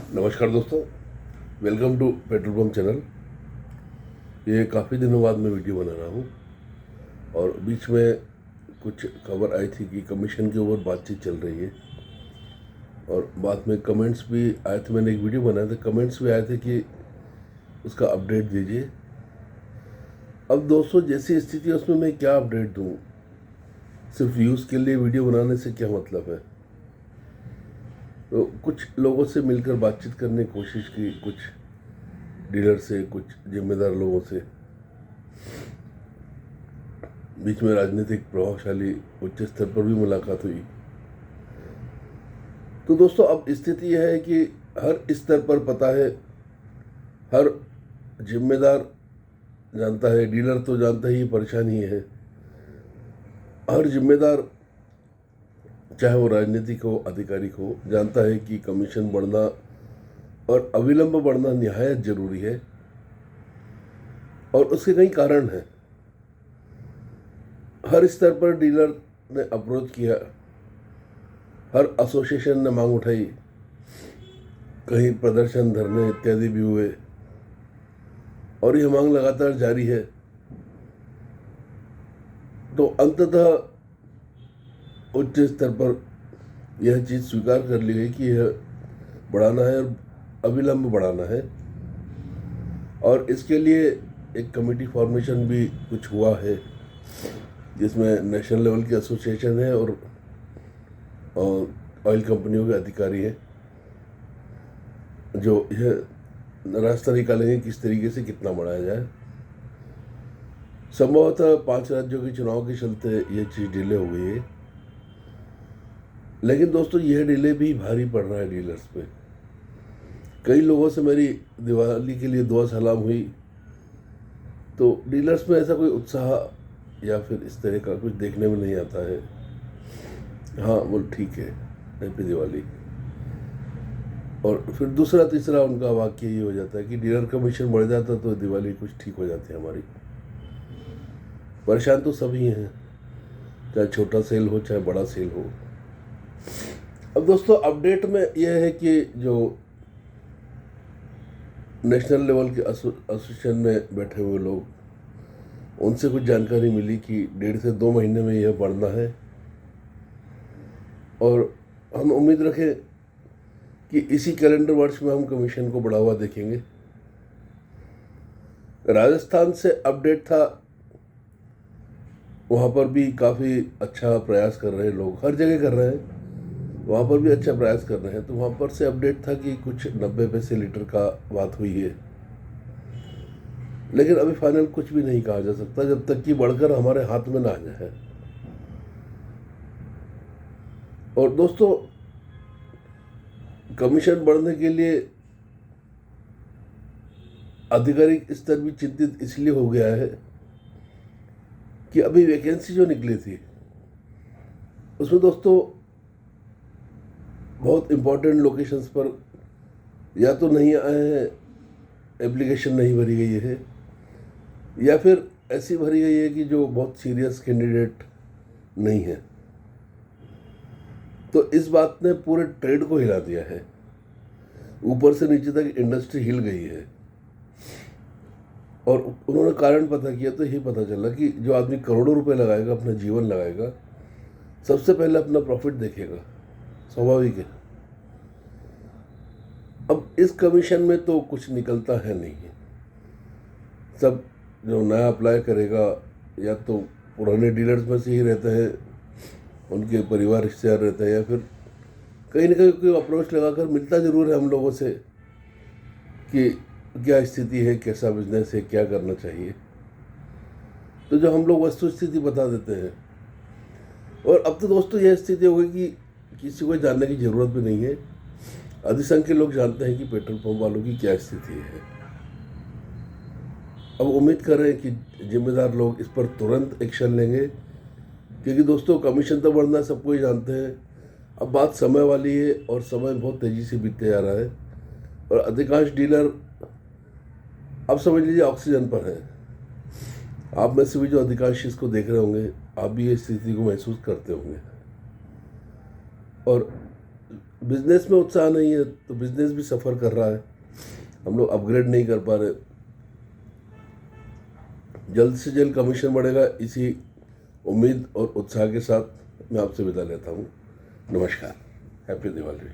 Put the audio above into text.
नमस्कार दोस्तों, welcome to petrol pump channel. ये काफ़ी दिनों बाद मैं वीडियो बना रहा हूँ और बीच में कुछ खबर आई थी कि कमीशन के ऊपर बातचीत चल रही है और बाद में कमेंट्स भी आए थे। मैंने एक वीडियो बनाया था, कमेंट्स भी आए थे कि उसका अपडेट दीजिए। अब दोस्तों, जैसी स्थिति है उसमें मैं क्या अपडेट दूँ? सिर्फ व्यूज़ के लिए वीडियो बनाने से क्या मतलब है? तो कुछ लोगों से मिलकर बातचीत करने की कोशिश की, कुछ डीलर से, कुछ जिम्मेदार लोगों से। बीच में राजनीतिक प्रभावशाली उच्च स्तर पर भी मुलाकात हुई। तो दोस्तों, अब स्थिति यह है कि हर स्तर पर पता है, हर जिम्मेदार जानता है, डीलर तो जानता ही परेशानी है। हर जिम्मेदार, चाहे वो राजनीतिक हो, आधिकारिक हो, जानता है कि कमीशन बढ़ना और अविलंब बढ़ना निहायत जरूरी है और उसके कई कारण हैं। हर स्तर पर डीलर ने अप्रोच किया, हर एसोसिएशन ने मांग उठाई, कहीं प्रदर्शन, धरने इत्यादि भी हुए और यह मांग लगातार जारी है। तो अंततः उच्च स्तर पर यह चीज़ स्वीकार कर ली गई कि यह बढ़ाना है और अविलंब बढ़ाना है और इसके लिए एक कमेटी फॉर्मेशन भी कुछ हुआ है, जिसमें नेशनल लेवल की एसोसिएशन है और ऑयल कंपनियों के अधिकारी हैं, जो यह रास्ता निकालेंगे किस तरीके से कितना बढ़ाया जाए। संभवतः 5 राज्यों के चुनाव के चलते यह चीज़ डिले हो गई है, लेकिन दोस्तों यह डिले भी भारी पड़ रहा है डीलर्स पे। कई लोगों से मेरी दिवाली के लिए दुआ सलाम हुई, तो डीलर्स में ऐसा कोई उत्साह या फिर इस तरह का कुछ देखने में नहीं आता है। हाँ बोल, ठीक है, हैप्पी दिवाली। और फिर दूसरा तीसरा उनका वाक्य ये हो जाता है कि डीलर कमीशन बढ़ जाता तो दिवाली कुछ ठीक हो जाती है हमारी। परेशान तो सभी हैं, चाहे छोटा सेल हो चाहे बड़ा सेल हो। अब दोस्तों, अपडेट में यह है कि जो नेशनल लेवल के एसोसिएशन में बैठे हुए लोग, उनसे कुछ जानकारी मिली कि 1.5 से 2 महीने में यह बढ़ना है और हम उम्मीद रखें कि इसी कैलेंडर वर्ष में हम कमीशन को बढ़ावा देखेंगे। राजस्थान से अपडेट था, वहाँ पर भी काफ़ी अच्छा प्रयास कर रहे हैं लोग, हर जगह कर रहे हैं, वहाँ पर भी अच्छा प्रयास कर रहे हैं। तो वहाँ पर से अपडेट था कि कुछ 90 पैसे लीटर का बात हुई है, लेकिन अभी फाइनल कुछ भी नहीं कहा जा सकता जब तक कि बढ़कर हमारे हाथ में ना आ जाए। और दोस्तों, कमीशन बढ़ने के लिए आधिकारिक स्तर भी चिंतित इसलिए हो गया है कि अभी वैकेंसी जो निकली थी उसमें दोस्तों बहुत इम्पोर्टेंट लोकेशंस पर या तो नहीं आए हैं, एप्लीकेशन नहीं भरी गई है, या फिर ऐसी भरी गई है कि जो बहुत सीरियस कैंडिडेट नहीं है। तो इस बात ने पूरे ट्रेड को हिला दिया है, ऊपर से नीचे तक इंडस्ट्री हिल गई है। और उन्होंने कारण पता किया तो यही पता चला कि जो आदमी करोड़ों रुपए लगाएगा, अपना जीवन लगाएगा, सबसे पहले अपना प्रॉफिट देखेगा, स्वाभाविक है। अब इस कमीशन में तो कुछ निकलता है नहीं, सब जो नया अप्लाई करेगा या तो पुराने डीलर्स में से ही रहते हैं, उनके परिवार रिश्तेदार रहते हैं, या फिर कहीं ना कहीं कोई अप्रोच लगाकर मिलता ज़रूर है हम लोगों से कि क्या स्थिति है, कैसा बिजनेस है, क्या करना चाहिए। तो जो हम लोग वस्तु स्थिति बता देते हैं। और अब तो दोस्तों यह स्थिति हो गई कि किसी को जानने की ज़रूरत भी नहीं है, अधिसंख्य लोग जानते हैं कि पेट्रोल पंप वालों की क्या स्थिति है। अब उम्मीद कर रहे हैं कि जिम्मेदार लोग इस पर तुरंत एक्शन लेंगे, क्योंकि दोस्तों कमीशन तो बढ़ना सबको ही जानते हैं। अब बात समय वाली है और समय बहुत तेज़ी से बीतते जा रहा है और अधिकांश डीलर, अब समझ लीजिए, ऑक्सीजन पर है। आप में से भी जो अधिकांश इसको देख रहे होंगे, आप भी ये स्थिति को महसूस करते होंगे। और बिजनेस में उत्साह नहीं है तो बिजनेस भी सफ़र कर रहा है, हम लोग अपग्रेड नहीं कर पा रहे। जल्द से जल्द कमीशन बढ़ेगा, इसी उम्मीद और उत्साह के साथ मैं आपसे विदा लेता हूँ। नमस्कार, हैप्पी दिवाली।